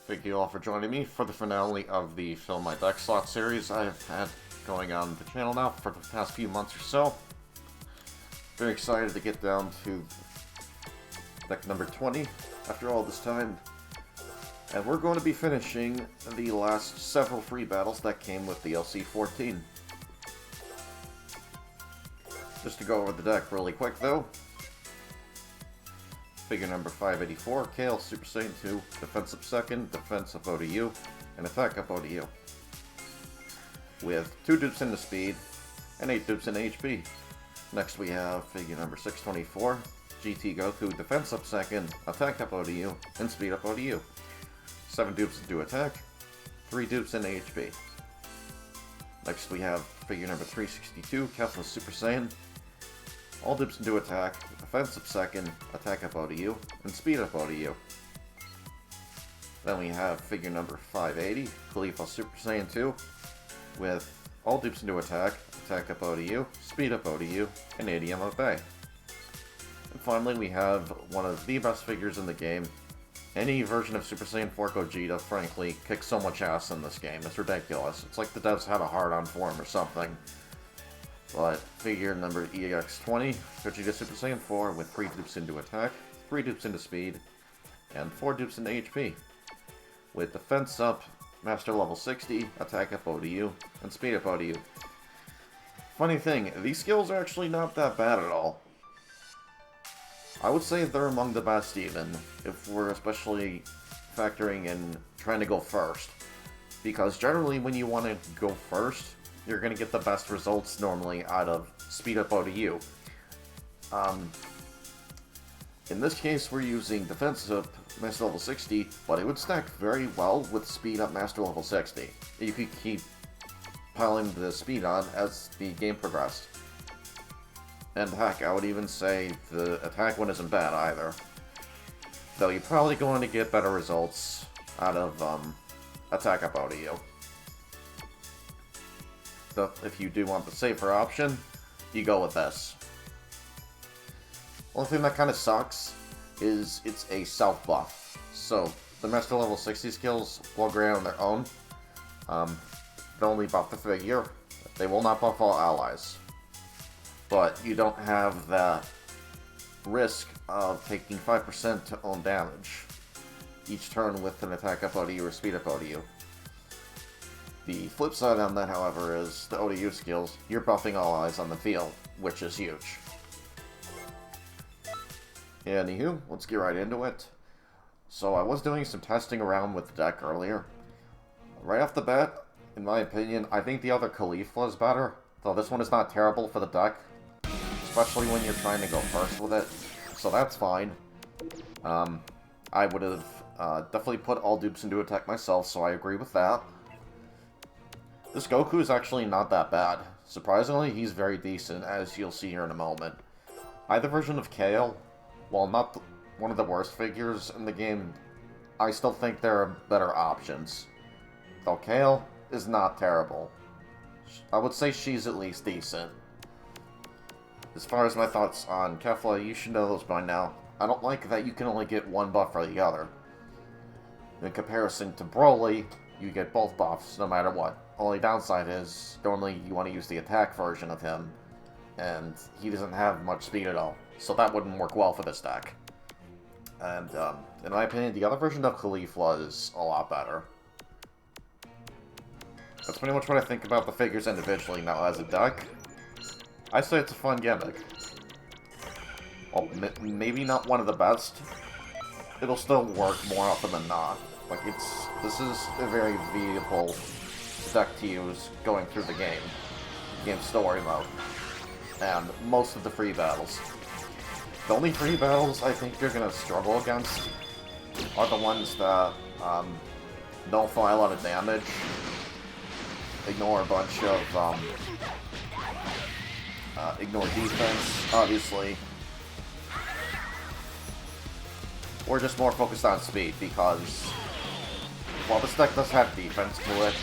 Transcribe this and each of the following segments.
Thank you all for joining me for the finale of the Fill My Deck Slot series I've had going on the channel now for the past few months or so. Very excited to get down to deck number 20 after all this time. And we're going to be finishing the last several free battles that came with DLC 14. Just to go over the deck really quick though. Figure number 584, Kale, Super Saiyan 2, Defense up second, Defense up ODU, and Attack up ODU. With 2 dupes into speed, and 8 dupes into HP. Next we have figure number 624, GT Goku, Defense up second, Attack up ODU, and Speed up ODU. 7 dupes into attack, 3 dupes into HP. Next we have figure number 362, Kefla Super Saiyan. All dupes into attack, defense up second, attack up ODU, and speed up ODU. Then we have figure number 580, Khalifa Super Saiyan 2, with all dupes into attack up ODU, speed up ODU, and ADM up A. And finally we have one of the best figures in the game. Any version of Super Saiyan 4 Gogeta, frankly, kicks so much ass in this game, it's ridiculous. It's like the devs had a hard-on for him or something. But figure number EX20, Gogeta Super Saiyan 4 with 3 dupes into attack, 3 dupes into speed, and 4 dupes into HP. With defense up, master level 60, attack up ODU, and speed up ODU. Funny thing, these skills are actually not that bad at all. I would say they're among the best even, if we're especially factoring in trying to go first. Because generally when you want to go first, you're going to get the best results normally out of Speed Up ODU. In this case, we're using Defense Up Master Level 60, but it would stack very well with Speed Up Master Level 60. You could keep piling the speed on as the game progressed. And heck, I would even say the attack one isn't bad either. Though you're probably going to get better results out of Attack Up ODU. If you do want the safer option, you go with this. Only thing that kind of sucks is it's a self buff. So the Master Level 60 skills will grant on their own. They only buff the figure. They will not buff all allies. But you don't have that risk of taking 5% to own damage each turn with an Attack Up ODU or Speed Up ODU. The flip side on that, however, is the ODU skills. You're buffing all allies on the field, which is huge. Anywho, let's get right into it. So I was doing some testing around with the deck earlier. Right off the bat, in my opinion, I think the other Khalifa is better, though this one is not terrible for the deck, especially when you're trying to go first with it, so that's fine. I would have definitely put all dupes into attack myself, so I agree with that. This Goku is actually not that bad. Surprisingly, he's very decent, as you'll see here in a moment. Either version of Kale, while not one of the worst figures in the game, I still think there are better options. Though Kale is not terrible. I would say she's at least decent. As far as my thoughts on Kefla, you should know those by now. I don't like that you can only get one buff or the other. In comparison to Broly, you get both buffs no matter what. Only downside is, normally you want to use the attack version of him, and he doesn't have much speed at all, so that wouldn't work well for this deck. And, in my opinion, the other version of Khalifa is a lot better. That's pretty much what I think about the figures individually now as a deck. I say it's a fun gimmick. Well, maybe not one of the best. It'll still work more often than not. Like, this is a very viable deck to use going through the game story mode, and most of the free battles. The only free battles I think you're going to struggle against are the ones that don't fly a lot of damage, ignore a bunch of, ignore defense, obviously, or just more focused on speed, because while this deck does have defense to it,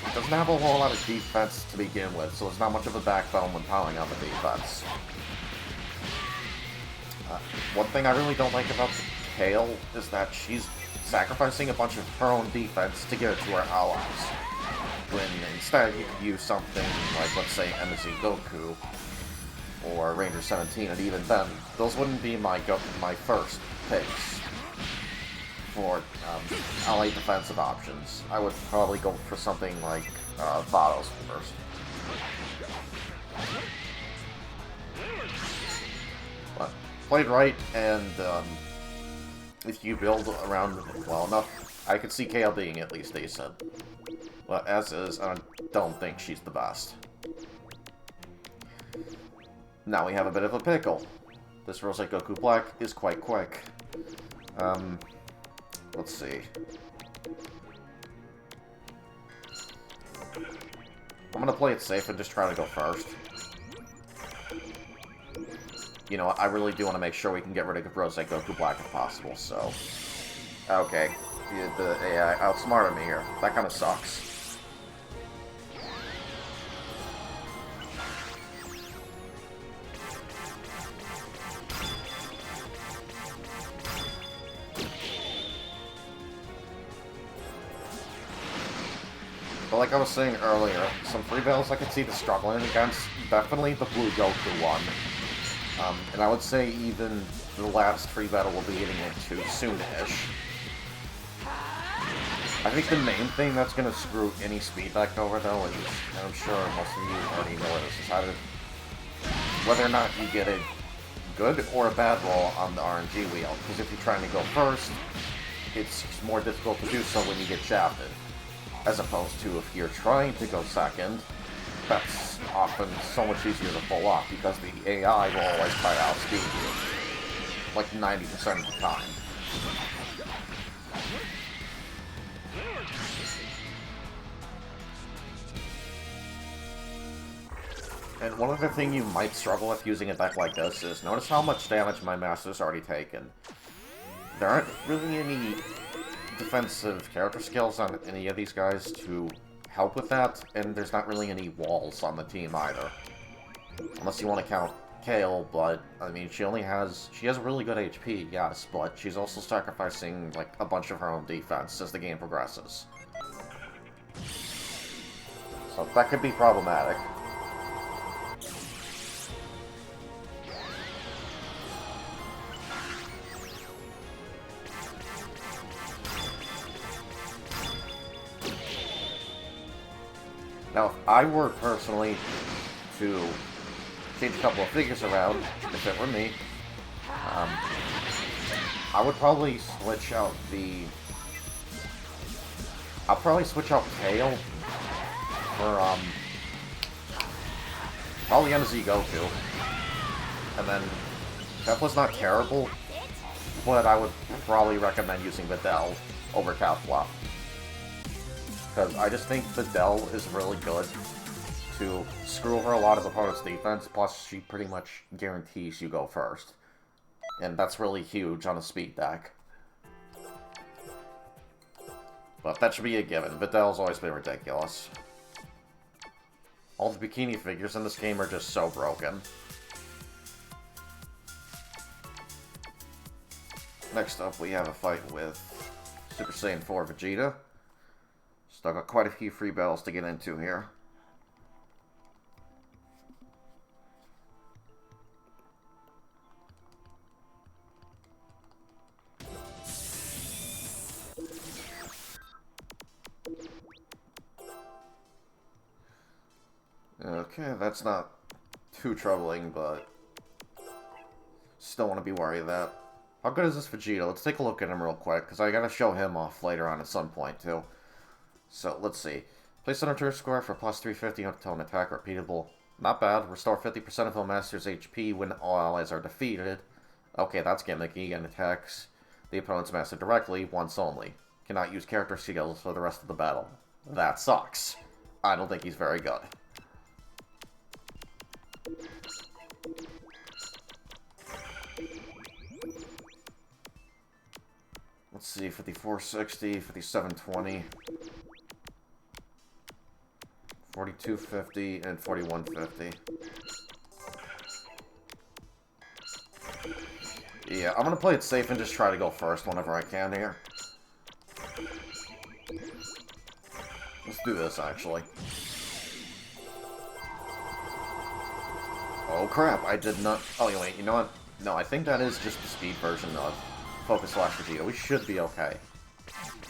it doesn't have a whole lot of defense to begin with, so it's not much of a backbone when piling on the defense. One thing I really don't like about Kale is that she's sacrificing a bunch of her own defense to give it to her allies. When instead you could use something like, let's say, MZ Goku or Ranger 17, and even then, those wouldn't be my first picks for ally defensive options. I would probably go for something like Vados first. But played right, and if you build around it well enough, I could see Kale being at least decent. But as is, I don't think she's the best. Now we have a bit of a pickle. This Rose Goku Black is quite quick. Let's see. I'm gonna play it safe and just try to go first. You know, I really do want to make sure we can get rid of Rose Goku Black if possible, so... Okay. The AI outsmarted me here. That kind of sucks. But like I was saying earlier, some free battles I could see the struggling against, definitely the Blue Goku one. And I would say even the last free battle we'll be getting into soon-ish. I think the main thing that's going to screw any speed deck over, though, is, and I'm sure most of you already know where this is headed, whether or not you get a good or a bad roll on the RNG wheel. Because if you're trying to go first, it's more difficult to do so when you get shafted. As opposed to if you're trying to go second, that's often so much easier to pull off because the AI will always try to outspeed you. Like 90% of the time. And one other thing you might struggle with using a deck like this is notice how much damage my master's already taken. There aren't really any defensive character skills on any of these guys to help with that, and there's not really any walls on the team either. Unless you want to count Kale, but, I mean, she has really good HP, yes, but she's also sacrificing, like, a bunch of her own defense as the game progresses. So that could be problematic. Now, if I were personally to change a couple of figures around, if it were me, I would probably switch out I'll probably switch out Kale for, probably MZ Goku. And then, Kefla's not terrible, but I would probably recommend using Videl over Kefla. Because I just think Videl is really good to screw over a lot of opponents' defense, plus she pretty much guarantees you go first. And that's really huge on a speed deck. But that should be a given. Videl's always been ridiculous. All the bikini figures in this game are just so broken. Next up, we have a fight with Super Saiyan 4 Vegeta. So I've got quite a few free battles to get into here. Okay, that's not too troubling, but still want to be wary of that. How good is this Vegeta? Let's take a look at him real quick, because I gotta show him off later on at some point, too. So, let's see. Place on a turn score for plus 350 until an attack repeatable. Not bad. Restore 50% of a master's HP when all allies are defeated. Okay, that's gimmicky, and attacks the opponent's master directly, once only. Cannot use character skills for the rest of the battle. That sucks. I don't think he's very good. Let's see, 5460, 5720, 4250, and 4150. Yeah, I'm gonna play it safe and just try to go first whenever I can here. Let's do this, actually. Oh crap, I did not... Oh, wait, you know what? No, I think that is just the speed version of Focus Slash Vegeta. We should be okay.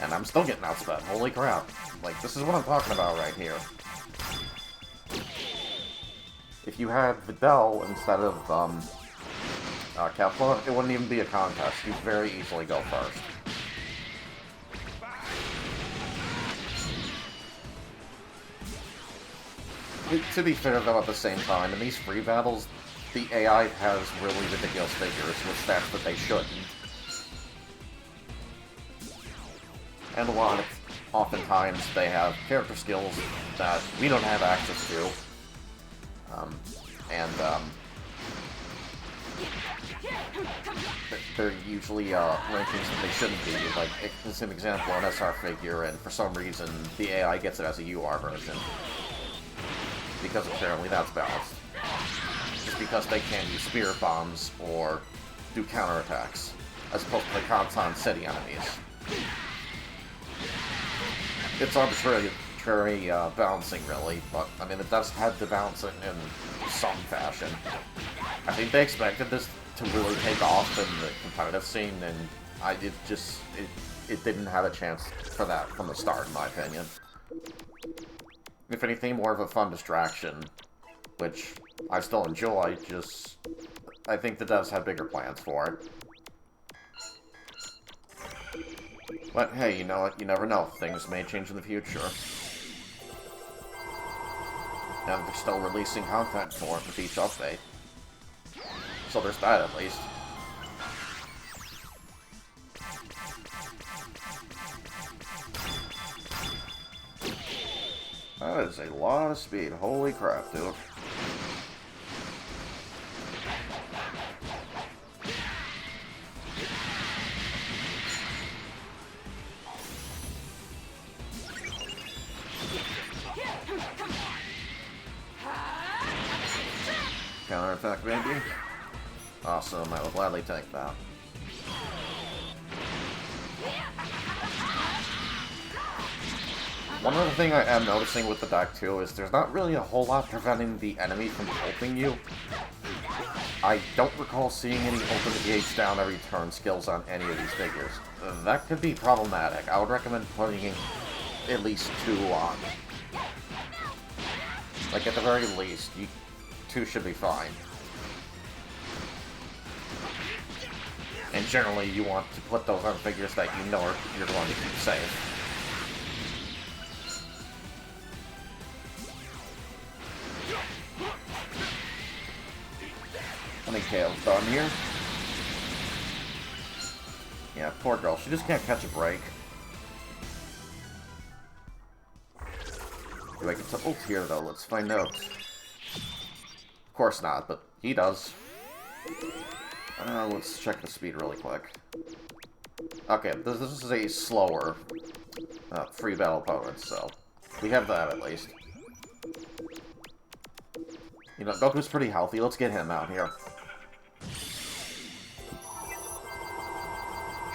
And I'm still getting outsped. Holy crap. Like, this is what I'm talking about right here. If you had Videl instead of, Kefla, it wouldn't even be a contest. You'd very easily go first. To be fair, though, at the same time, in these free battles, the AI has really ridiculous figures with stats that they shouldn't. And oftentimes, they have character skills that we don't have access to. They're usually rankings that they shouldn't be. Like, as an example, an SR figure, and for some reason, the AI gets it as a UR version. Because apparently that's balanced. Just because they can't use spirit bombs or do counterattacks, as opposed to the Kansan City enemies. It's arbitrary balancing, really, but, I mean, it does have the balancing in some fashion. I think they expected this to really take off in the competitive scene, and it didn't have a chance for that from the start, in my opinion. If anything, more of a fun distraction, which I still enjoy, just... I think the devs have bigger plans for it. But hey, you know what? You never know. Things may change in the future. And they're still releasing content for it with each update. So there's that, at least. That is a lot of speed. Holy crap, dude. Counterattack, baby. Awesome, I will gladly take that. One other thing I am noticing with the deck, too, is there's not really a whole lot preventing the enemy from helping you. I don't recall seeing any ultimate gauge down every turn skills on any of these figures. That could be problematic. I would recommend putting at least 2 on. Like, at the very least, 2 should be fine. And generally, you want to put those on figures that you know you're going to keep safe. I think KO's done here. Yeah, poor girl. She just can't catch a break. Do I get to ult here, though? Let's find out. Of course not, but he does. Let's check the speed really quick. Okay, this is a slower free battle opponent, so we have that at least. You know, Goku's pretty healthy. Let's get him out here.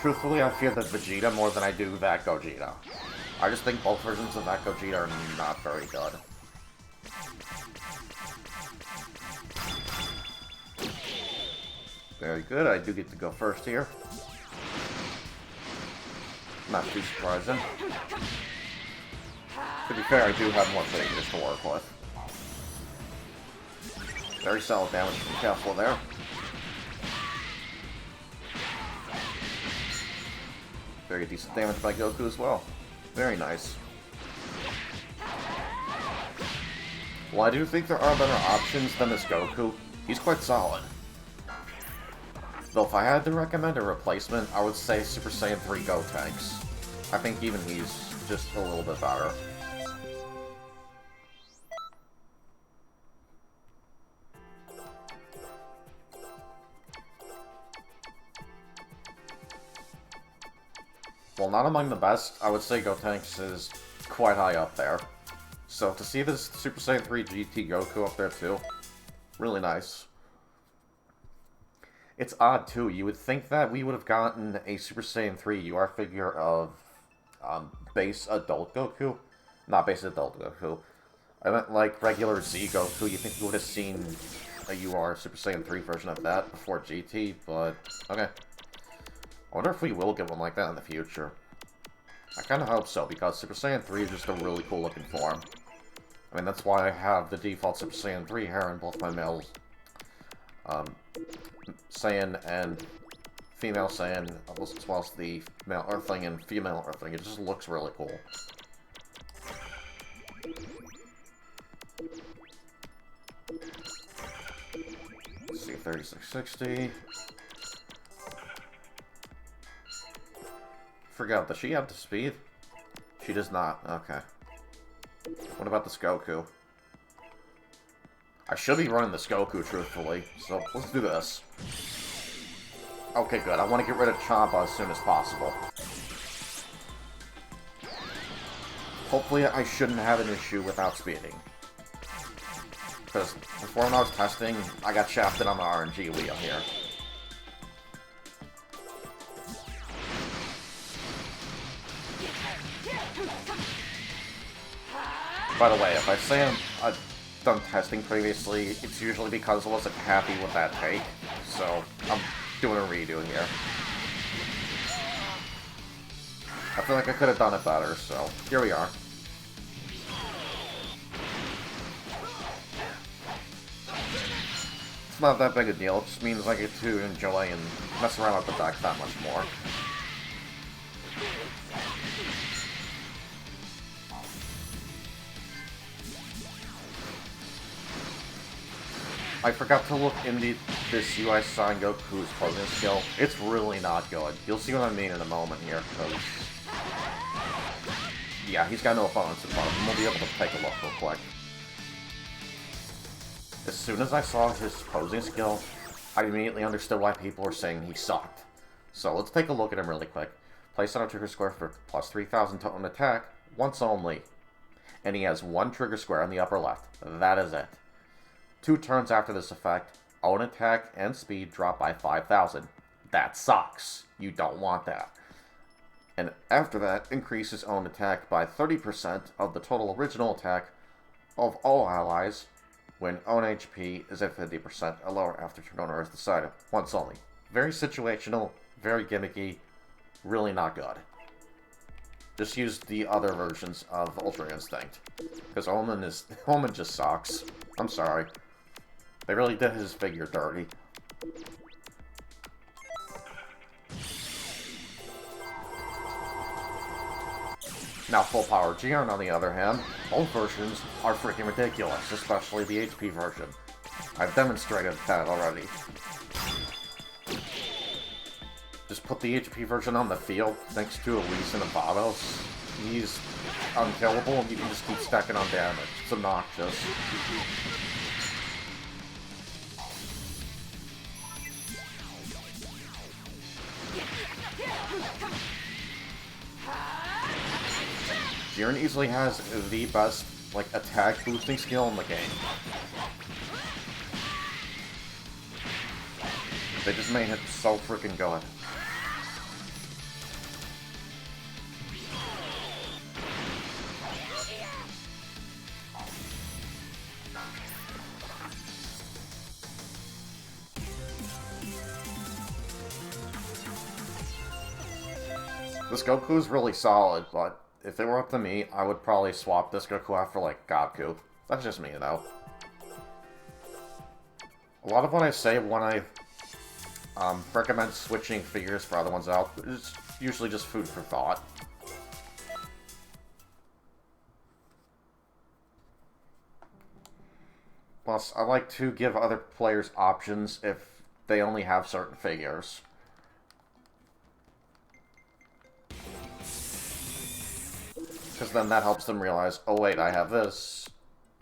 Truthfully, I fear that Vegeta more than I do that Gogeta. I just think both versions of that Gogeta are not very good. Very good, I do get to go first here. Not too surprising. To be fair, I do have more figures to work with. Very solid damage from Kefla there. Very decent damage by Goku as well. Very nice. Well, I do think there are better options than this Goku. He's quite solid. Though if I had to recommend a replacement, I would say Super Saiyan 3 Gotenks. I think even he's just a little bit better. While not among the best, I would say Gotenks is quite high up there. So to see this Super Saiyan 3 GT Goku up there too, really nice. It's odd, too. You would think that we would have gotten a Super Saiyan 3 UR figure of base adult Goku. Not base adult Goku. I meant, like, regular Z Goku. You think you would have seen a UR Super Saiyan 3 version of that before GT, but okay. I wonder if we will get one like that in the future. I kind of hope so, because Super Saiyan 3 is just a really cool looking form. I mean, that's why I have the default Super Saiyan 3 hair in both my male Saiyan and female Saiyan, as well as the male Earthling and female Earthling. It just looks really cool. Let's see, 3660. Forgot, does she have the speed? She does not. Okay. What about this Goku? I should be running this Goku, truthfully, so let's do this. Okay, good. I want to get rid of Champa as soon as possible. Hopefully I shouldn't have an issue with outspeeding. Because before when I was testing, I got shafted on the RNG wheel here. By the way, if I say I've done testing previously, it's usually because I wasn't happy with that take. So, I'm doing a redo here. I feel like I could have done it better, so here we are. It's not that big a deal, it just means I get to enjoy and mess around with the deck that much more. I forgot to look into this UI Sign Goku's posing skill. It's really not good. You'll see what I mean in a moment here, because... yeah, he's got no opponents in front of him. We'll be able to take a look real quick. As soon as I saw his posing skill, I immediately understood why people were saying he sucked. So let's take a look at him really quick. Place on a trigger square for plus 3,000 to own attack, once only. And he has one trigger square on the upper left. That is it. 2 turns after this effect, own attack and speed drop by 5,000. That sucks. You don't want that. And after that, increase his own attack by 30% of the total original attack of all allies when own HP is at 50% or lower after turn owner is decided. Once only. Very situational, very gimmicky, really not good. Just use the other versions of Ultra Instinct. Because Omen just sucks. I'm sorry. They really did his figure dirty. Now, Full Power Jiren, on the other hand, both versions are freaking ridiculous, especially the HP version. I've demonstrated that already. Just put the HP version on the field next to Elise and Abados. He's unkillable, and you can just keep stacking on damage. It's obnoxious. Jiren easily has the best, like, attack boosting skill in the game. They just made it so freaking good. This Goku's really solid, but if it were up to me, I would probably swap this Goku out for, like, Gaku. That's just me, you know. A lot of what I say when I recommend switching figures for other ones out is usually just food for thought. Plus, I like to give other players options if they only have certain figures. Because then that helps them realize, oh wait, I have this.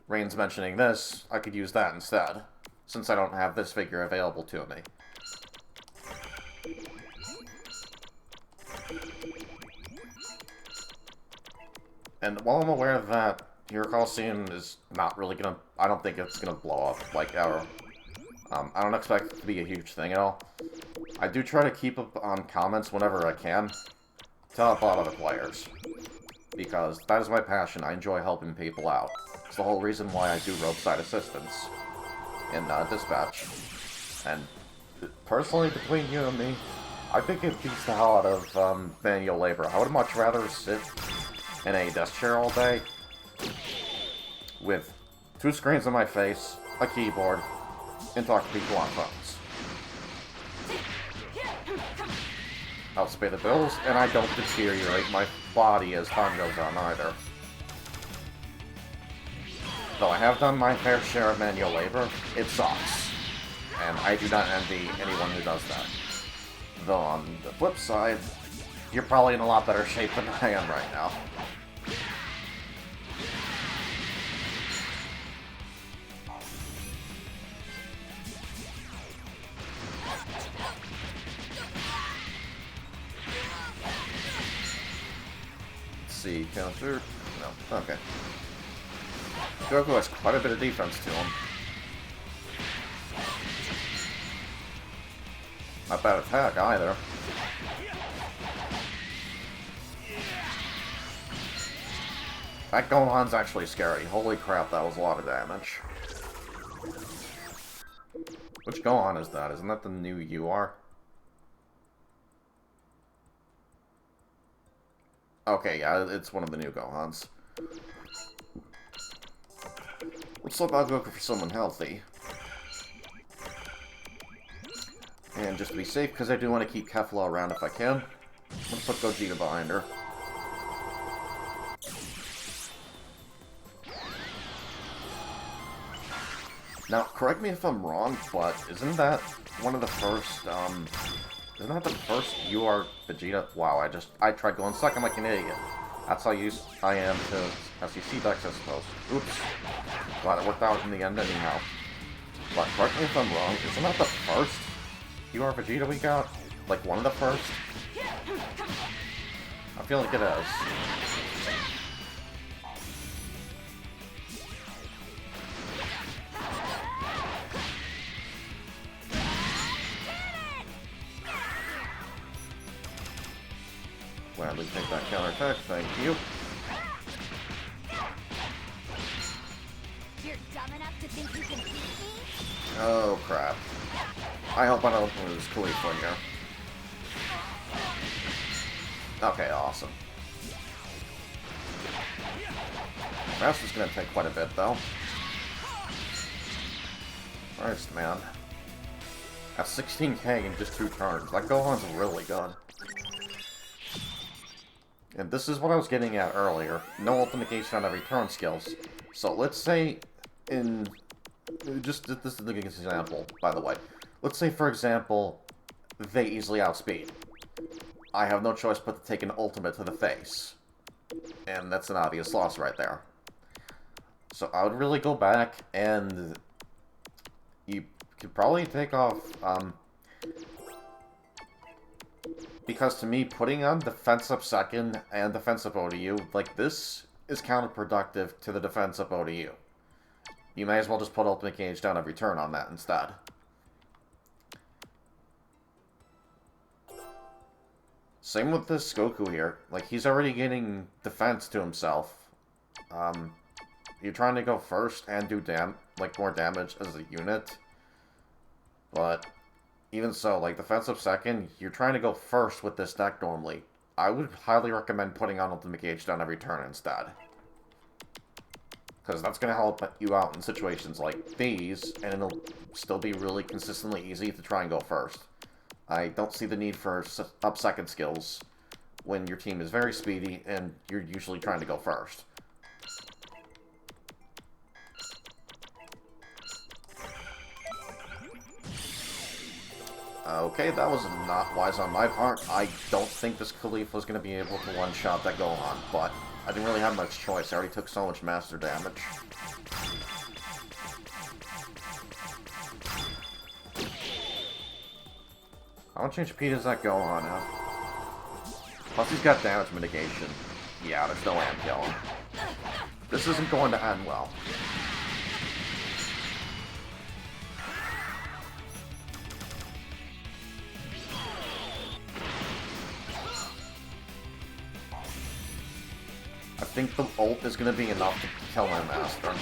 Rain's mentioning this, I could use that instead. Since I don't have this figure available to me. And while I'm aware that your Colosseum is not really gonna... I don't think it's gonna blow up like our I don't expect it to be a huge thing at all. I do try to keep up on comments whenever I can to help out other players, because that is my passion. I enjoy helping people out. It's the whole reason why I do roadside assistance in dispatch. And personally, between you and me, I think it beats the hell out of manual labor. I would much rather sit in a desk chair all day with 2 screens on my face, a keyboard, and talk to people on phones. Helps pay the bills, and I don't deteriorate my body as time goes on either. Though I have done my fair share of manual labor, it sucks. And I do not envy anyone who does that. Though on the flip side, you're probably in a lot better shape than I am right now. Let's see, counter? No, okay. Goku has quite a bit of defense to him. Not bad attack either. That Gohan's actually scary. Holy crap, that was a lot of damage. Which Gohan is that? Isn't that the new UR? Okay, yeah, it's one of the new Gohans. Let's swap out Goku for someone healthy. And just to be safe, because I do want to keep Kefla around if I can, I'm going to put Gogeta behind her. Now, correct me if I'm wrong, but isn't that one of the first, isn't that the first UR Vegeta? Wow, I tried going second like an idiot. That's how used I am to SEC decks, I suppose. Oops. Glad it worked out in the end anyhow. But correct me if I'm wrong, isn't that the first UR Vegeta we got? Like, one of the first? I feel like it is. Gladly take that counterattack, thank you. You're dumb enough to think you can beat me? Oh crap. I hope I don't lose Khalifa here. Okay, awesome. That's just gonna take quite a bit though. Christ, man. That's 16k in just 2 turns. That Gohan's really good. And this is what I was getting at earlier. No ultimate on every turn skills. So let's say in... Just this is an example, by the way. Let's say, for example, they easily outspeed. I have no choice but to take an ultimate to the face. And that's an obvious loss right there. So I would really go back and... You could probably take off... Because to me, putting on defense up second and defense up ODU, like this is counterproductive to the defense up ODU. You may as well just put ultimate gauge down every turn on that instead. Same with this Goku here. Like, he's already getting defense to himself. You're trying to go first and do more damage as a unit. But even so, like, defense up second, you're trying to go first with this deck normally. I would highly recommend putting on ultimate gauge down every turn instead. Because that's going to help you out in situations like these, and it'll still be really consistently easy to try and go first. I don't see the need for up second skills when your team is very speedy and you're usually trying to go first. Okay, that was not wise on my part. I don't think this Khalifa was going to be able to one-shot that Gohan, but I didn't really have much choice. I already took so much master damage. How much HP does that Gohan have? Plus he's got damage mitigation. Yeah, there's no way I'm killing. This isn't going to end well. I think the ult is going to be enough to kill my master.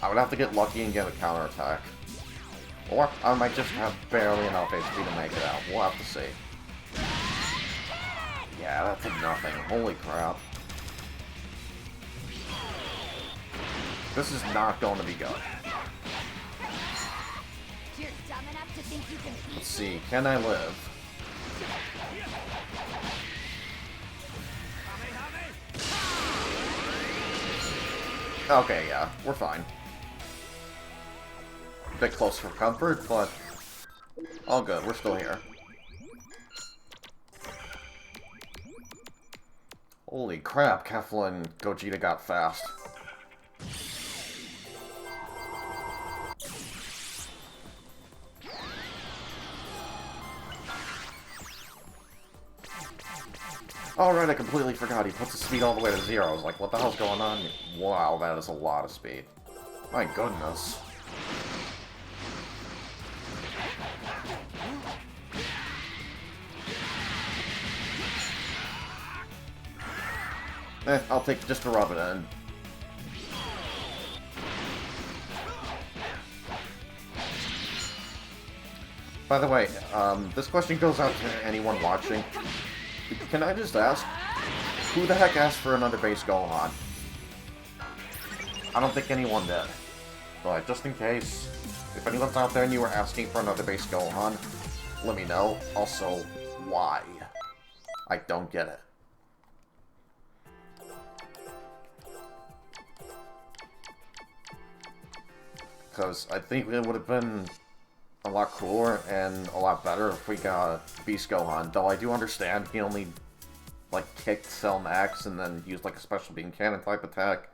I would have to get lucky and get a counterattack. Or I might just have barely enough HP to make it out. We'll have to see. Yeah, that did nothing. Holy crap. This is not going to be good. You're dumb enough to think you can beat Let's see, can I live? Okay, yeah, we're fine. Bit close for comfort, but all good, we're still here. Holy crap, Kefla and Gogeta got fast. Alright, I completely forgot. He puts his speed all the way to 0. I was like, what the hell's going on? Wow, that is a lot of speed. My goodness. I'll take just to rub it in. By the way, this question goes out to anyone watching. Can I just ask, who the heck asked for another base Gohan? I don't think anyone did. But just in case, if anyone's out there and you were asking for another base Gohan, let me know. Also, why? I don't get it. Because I think it would have been a lot cooler and a lot better if we got Beast Gohan. Though I do understand he only, like, kicked Cell Max and then used, like, a special beam cannon type attack,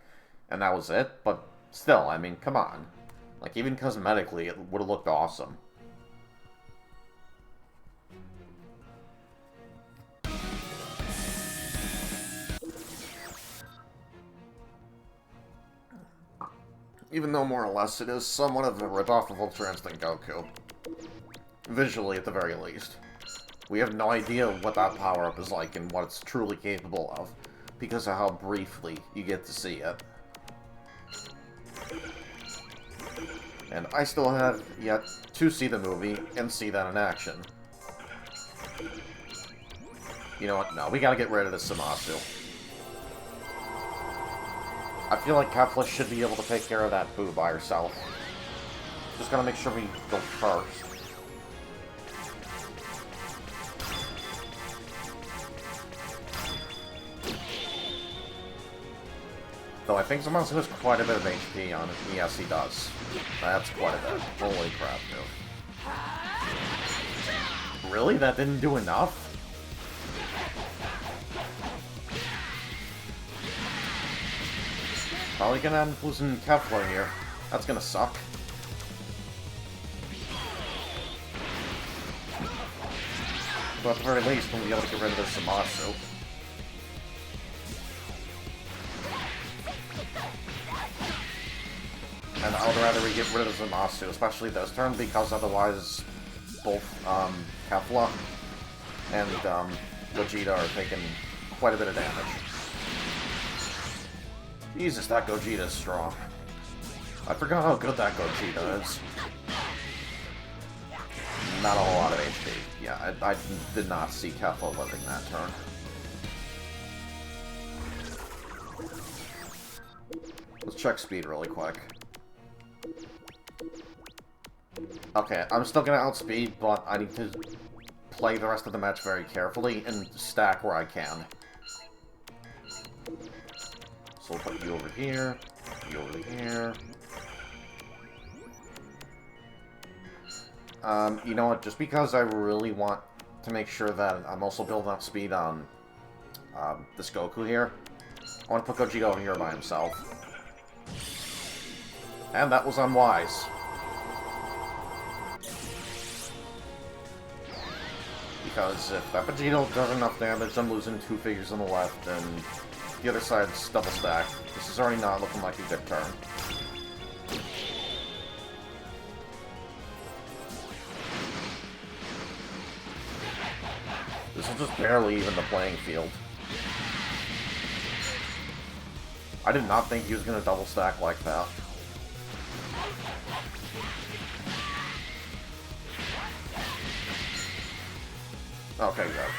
and that was it. But still, I mean, come on. Like, even cosmetically, it would have looked awesome. Even though more or less it is somewhat of a ripoff of Ultra Instinct Goku. Visually, at the very least. We have no idea what that power-up is like and what it's truly capable of, because of how briefly you get to see it. And I still have yet to see the movie and see that in action. You know what? No, we gotta get rid of this Zamasu. I feel like Kefla should be able to take care of that Boo by herself. Just gotta make sure we go first. Though I think Zamasu has quite a bit of HP on it. Yes, he does. That's quite a bit. Holy crap, dude. Really? That didn't do enough? Probably gonna end up losing Kefla here. That's gonna suck. But at the very least, we'll be able to get rid of this Zamasu. And I would rather we get rid of Zamasu, especially this turn, because otherwise both Kefla and Gogeta are taking quite a bit of damage. Jesus, that Gogeta is strong. I forgot how good that Gogeta is. Not a whole lot of HP. Yeah, I did not see Kefla living that turn. Let's check speed really quick. Okay, I'm still gonna outspeed, but I need to play the rest of the match very carefully and stack where I can. So we'll put you over here, you over here. You know what, just because I really want to make sure that I'm also building up speed on this Goku here, I want to put Gogeta over here by himself. And that was unwise. Because if that Vegeta does enough damage, I'm losing 2 figures on the left, and the other side's double stacked. This is already not looking like a good turn. This is just barely even the playing field. I did not think he was going to double stack like that. Okay, good.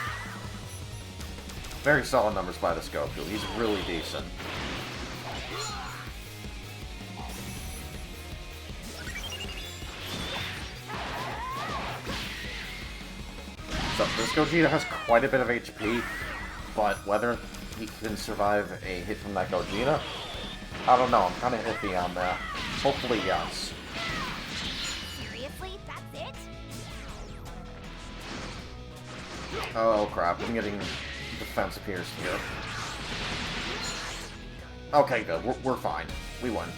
Very solid numbers by this Goku. He's really decent. So this Gogeta has quite a bit of HP, but whether he can survive a hit from that Gogeta, I don't know. I'm kind of iffy on that. Hopefully, yes. Seriously? That's it? Oh crap, I'm getting defense pierced here. Okay, good. We're fine. We win.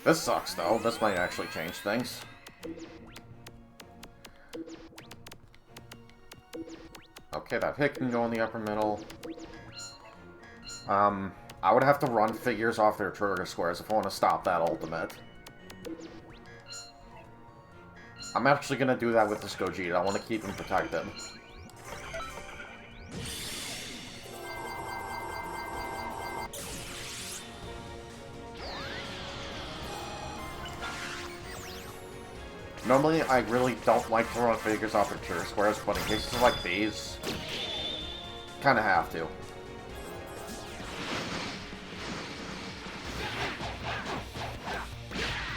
This sucks, though. This might actually change things. Okay, that hit can go in the upper middle. I would have to run figures off their trigger squares if I want to stop that ultimate. I'm actually going to do that with this Gogeta. I want to keep him protected. Normally, I really don't like to run figures off of trigger squares, but in cases like these, kind of have to.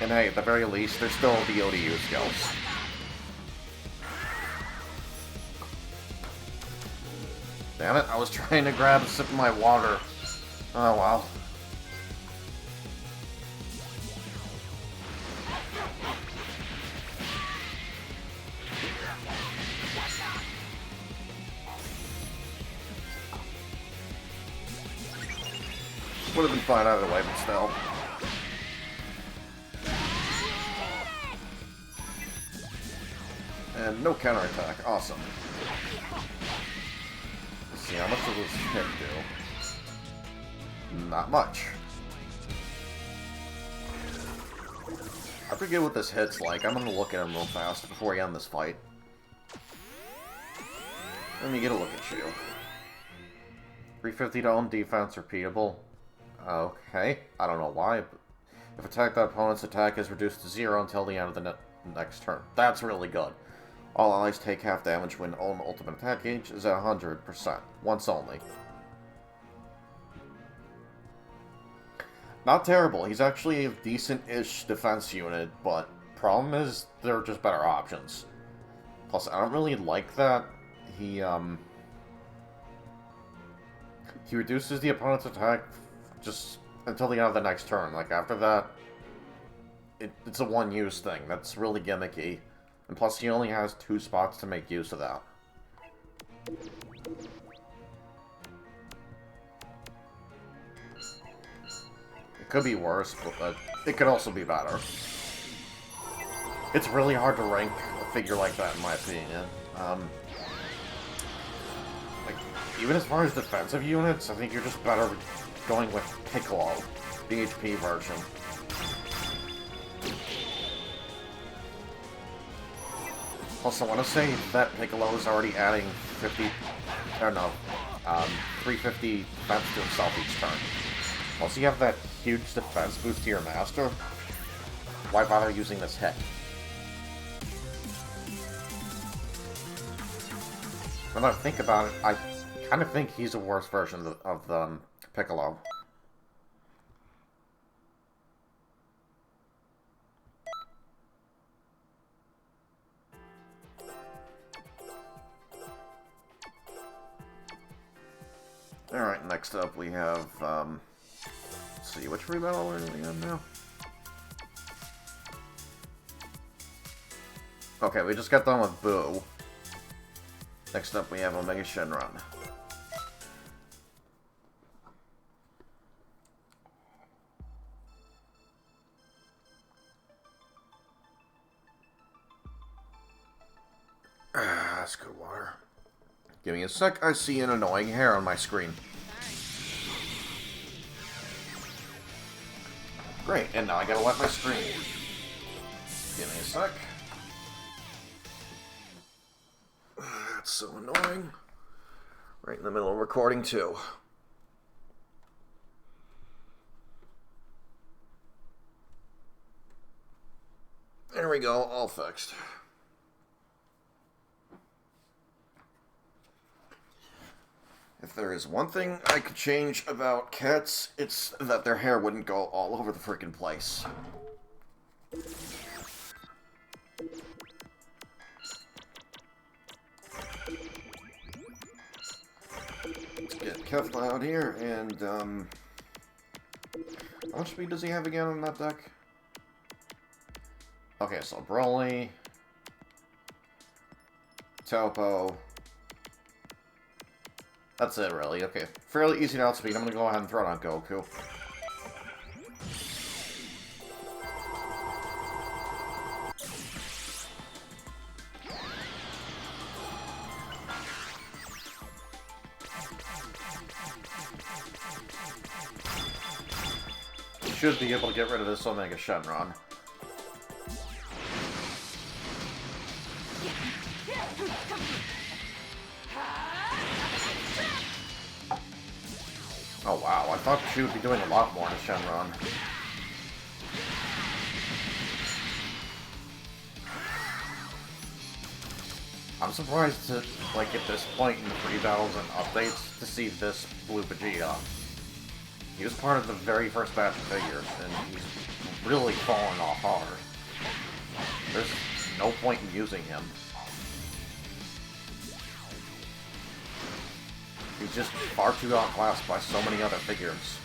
And hey, at the very least, there's still the ODU skills. Damn it, I was trying to grab a sip of my water. Oh well. Would have been fine either way, but still. And no counterattack. Awesome. Let's see, how much does this hit do? Not much. I forget what this hit's like. I'm gonna look at him real fast before we end this fight. Let me get a look at you. 350 to own defense, repeatable. Okay, I don't know why, but if attack that opponent's attack is reduced to 0 until the end of the next turn. That's really good. All allies take half damage when own ultimate attack gauge is at 100%. Once only. Not terrible. He's actually a decent-ish defense unit, but problem is there are just better options. Plus, I don't really like that he reduces the opponent's attack just until the end of the next turn. Like, after that, it's a one-use thing. That's really gimmicky. And plus, he only has 2 spots to make use of that. It could be worse, but it could also be better. It's really hard to rank a figure like that, in my opinion. Like, even as far as defensive units, I think you're just better going with Piccolo, the HP version. Also, I want to say that Piccolo is already adding 350 defense to himself each turn. Once you have that huge defense boost to your master, why bother using this hit? When I think about it, I kind of think he's a worse version of Piccolo. Alright, next up we have, let's see, which rebattle are we on now? Okay, we just got done with Boo. Next up we have Omega Shenron. That's good water. Give me a sec, I see an annoying hair on my screen. Great, and now I gotta let my screen Give me a sec. That's so annoying. Right in the middle of recording, too. There we go, all fixed. If there is one thing I could change about cats, it's that their hair wouldn't go all over the freaking place. Let's get Kefla out here, and, how much speed does he have again on that deck? Okay, so Broly, Topo. That's it, really. Okay, fairly easy to outspeed. I'm gonna go ahead and throw it on Goku. Should be able to get rid of this Omega Shenron. Oh wow, I thought she would be doing a lot more to Shenron. I'm surprised to, like, at this point in the free battles and updates, to see this Blue Vegeta. He was part of the very first batch of figures, and he's really fallen off hard. There's no point in using him. He's just far too outclassed by so many other figures.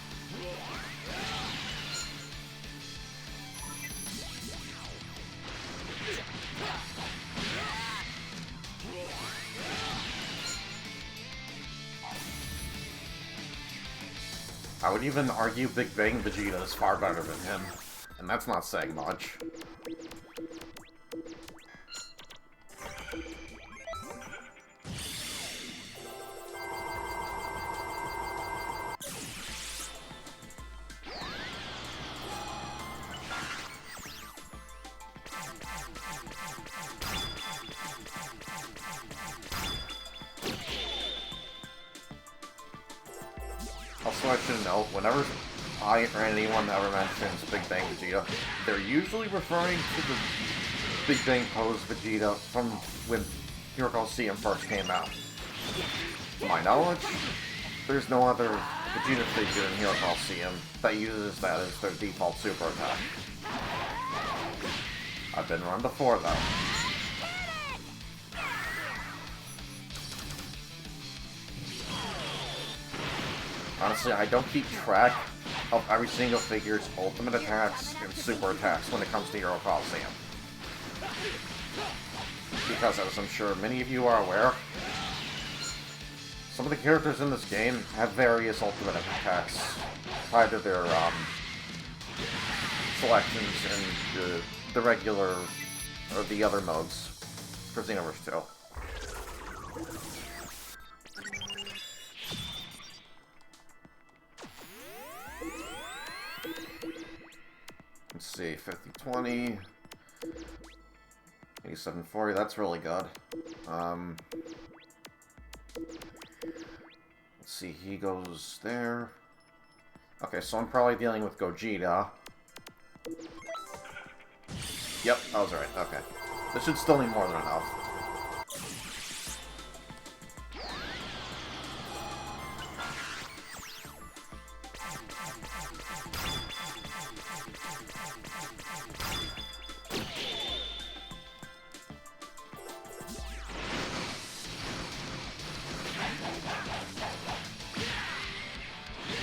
I would even argue Big Bang Vegeta is far better than him, and that's not saying much. Also, I should note, whenever I or anyone ever mentions Big Bang Vegeta, they're usually referring to the Big Bang pose Vegeta from when Hero Colosseum first came out. To my knowledge, there's no other Vegeta figure in Hero Colosseum that uses that as their default super attack. I've been run before, though. Honestly, I don't keep track of every single figure's ultimate attacks and super attacks when it comes to Hero Colosseum. Because, as I'm sure many of you are aware, some of the characters in this game have various ultimate attacks tied to their selections in the regular, or the other modes for Xenoverse 2. Let's see, 50-20, 87-40, that's really good. Let's see, he goes there. Okay, so I'm probably dealing with Gogeta. Yep, I was right, okay. This should still need more than enough.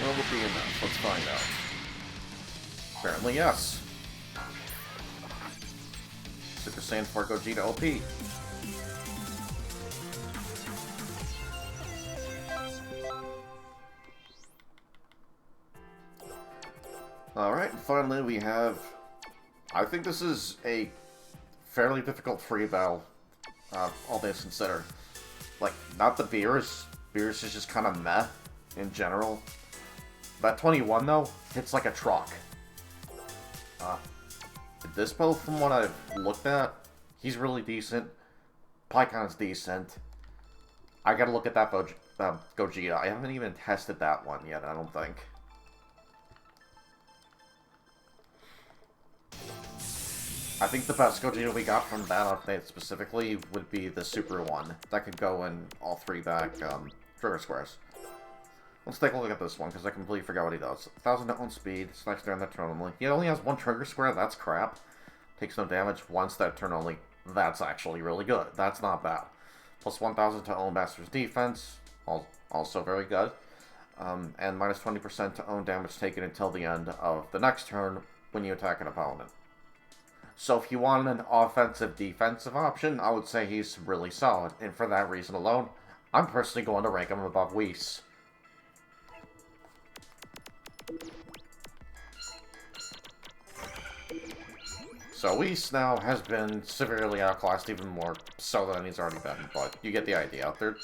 Will it be enough? Let's find out. Apparently, yes. Super Saiyan 4 Gogeta OP. Alright, finally we have... I think this is a fairly difficult free battle, all things considered. Like, not the Beerus. Beerus is just kind of meh in general. That 21, though, hits like a truck. Dispo, from what I've looked at, he's really decent. Pycon's decent. I gotta look at that Gogeta. I haven't even tested that one yet, I don't think. I think the best Gogeta we got from that update specifically would be the Super one. That could go in all 3 back trigger squares. Let's take a look at this one, because I completely forgot what he does. 1000 to own speed, snacks during that turn only. He only has 1 trigger square, that's crap. Takes no damage once that turn only. That's actually really good. That's not bad. Plus 1000 to own Master's defense, also very good. And minus 20% to own damage taken until the end of the next turn when you attack an opponent. So if you want an offensive-defensive option, I would say he's really solid. And for that reason alone, I'm personally going to rank him above Whis. So Whis now has been severely outclassed, even more so than he's already been, but you get the idea out there.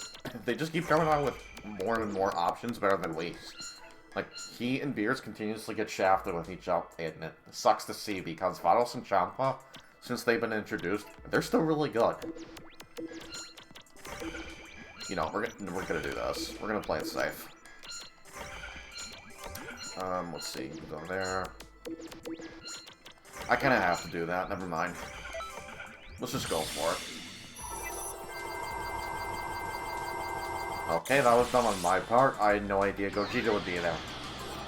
They just keep coming out with more and more options better than Whis. Like, he and Beers continuously get shafted with each other, and it sucks to see, because Vados and Champa, since they've been introduced, they're still really good. You know, we're gonna do this. We're gonna play it safe. Let's see, go there. I kinda have to do that, never mind. Let's just go for it. Okay, that was dumb on my part. I had no idea Gogeta would be there.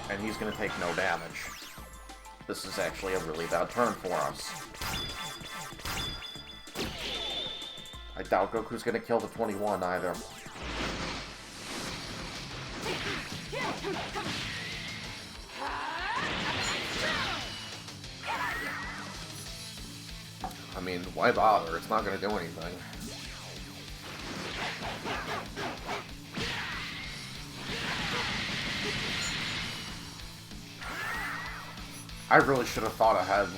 And he's gonna take no damage. This is actually a really bad turn for us. I doubt Goku's gonna kill the 21 either. I mean, why bother? It's not gonna do anything. I really should have thought ahead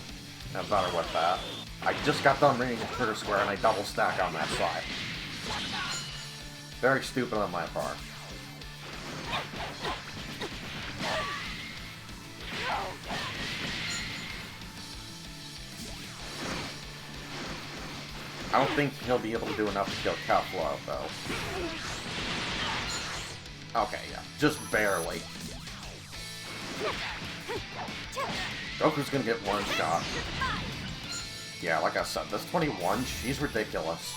and better with that. I just got done reading the trigger square and I double stack on that side. Very stupid on my part. I don't think he'll be able to do enough to kill Kefla, though. Okay, yeah. Just barely. Goku's gonna get one shot. Yeah, like I said, this 21, she's ridiculous.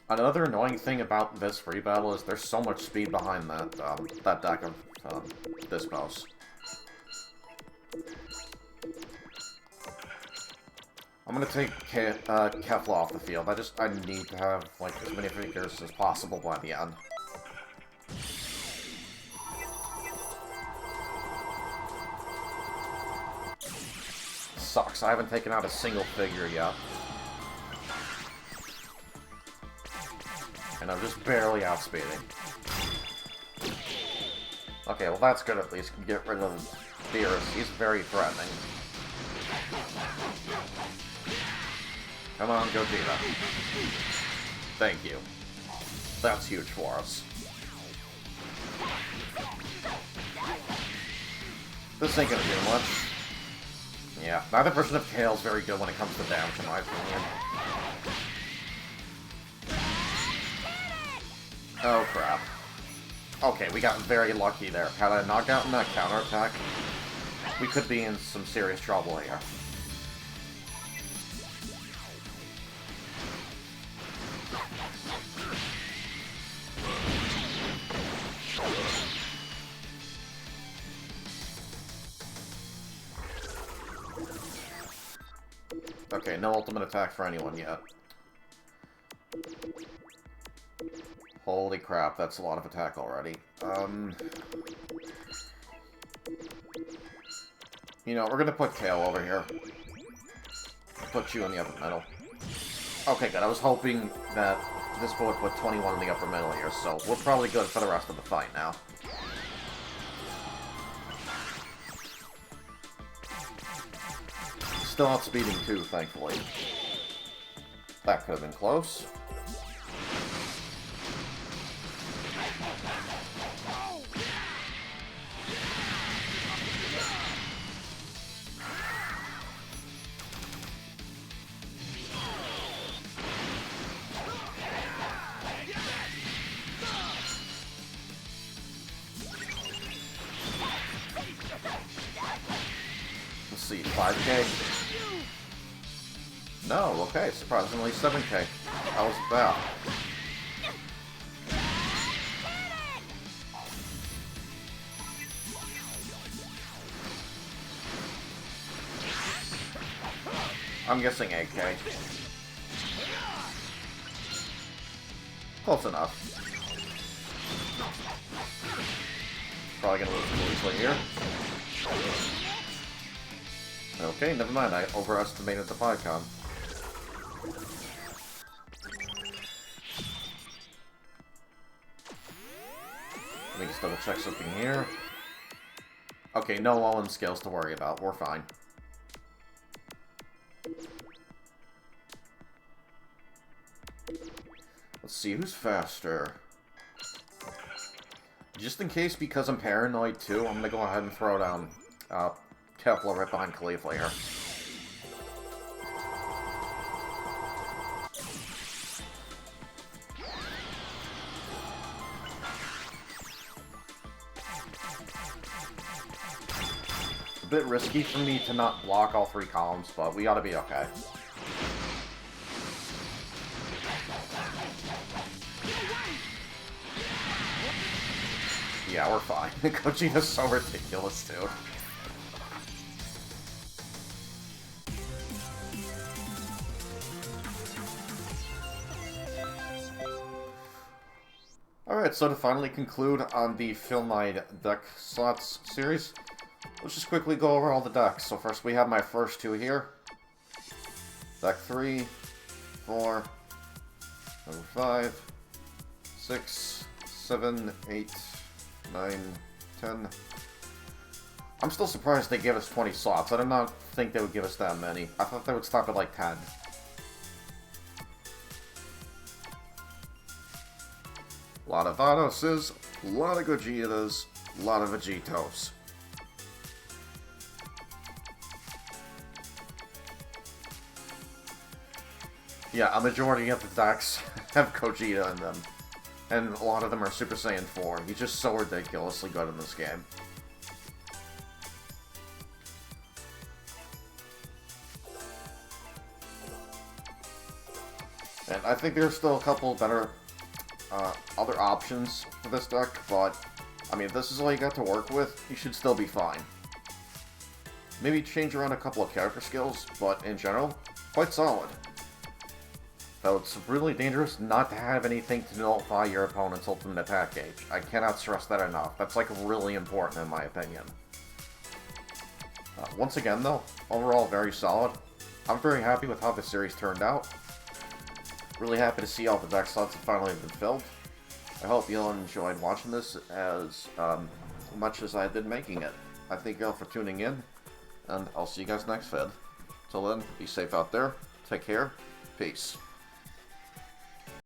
Another annoying thing about this free battle is there's so much speed behind that that deck of this boss. I'm gonna take Kefla off the field. I need to have like as many figures as possible by the end. Sucks. I haven't taken out a single figure yet. And I'm just barely outspeeding. Okay, well that's good at least. Get rid of Beerus. He's very threatening. Come on, Gogeta. Thank you. That's huge for us. This ain't gonna do much. Yeah, neither version of Kale is very good when it comes to damage, in my opinion. Oh, crap. Okay, we got very lucky there. Had I knocked out in that counterattack, we could be in some serious trouble here. Okay, no ultimate attack for anyone yet. Holy crap, that's a lot of attack already. You know, we're gonna put Kale over here. Put you in the upper middle. Okay, good. I was hoping that this would put 21 in the upper middle here, so we're probably good for the rest of the fight now. still outspeeding 2, thankfully. That could have been close. Let's see, 5K? No, okay, surprisingly 7K. How was that? I'm guessing 8K. Close enough. Probably gonna lose completely here. Okay, never mind, I overestimated the Pycon. Let me just double check something here. Okay, no all-in scales to worry about, we're fine. Let's see, who's faster? Just in case, because I'm paranoid too, I'm gonna go ahead and throw down Kepler right behind Khalifa here. A bit risky for me to not block all 3 columns, but we ought to be okay. Yeah, we're fine. Gogeta's so ridiculous, dude. Alright, so to finally conclude on the Filmide deck slots series, let's just quickly go over all the decks. So first we have my first 2 here. Deck 3, 4, number 5, 6, 7, 8, 9, 10. I'm still surprised they gave us 20 slots. I did not think they would give us that many. I thought they would stop at like 10. A lot of Vanoses, a lot of Gogetas, a lot of Vegetos. Yeah, a majority of the decks have Gogeta in them. And a lot of them are Super Saiyan 4. He's just so ridiculously good in this game. And I think there's still a couple better other options for this deck, but I mean, if this is all you got to work with, you should still be fine. Maybe change around a couple of character skills, but in general, quite solid. Though it's really dangerous not to have anything to nullify your opponent's ultimate attack gauge. I cannot stress that enough. That's like really important in my opinion. Once again though, overall very solid. I'm very happy with how the series turned out. Really happy to see all the deck slots have finally been filled. I hope you all enjoyed watching this as much as I did making it. I thank you all for tuning in, and I'll see you guys next vid. Till then, be safe out there, take care, peace.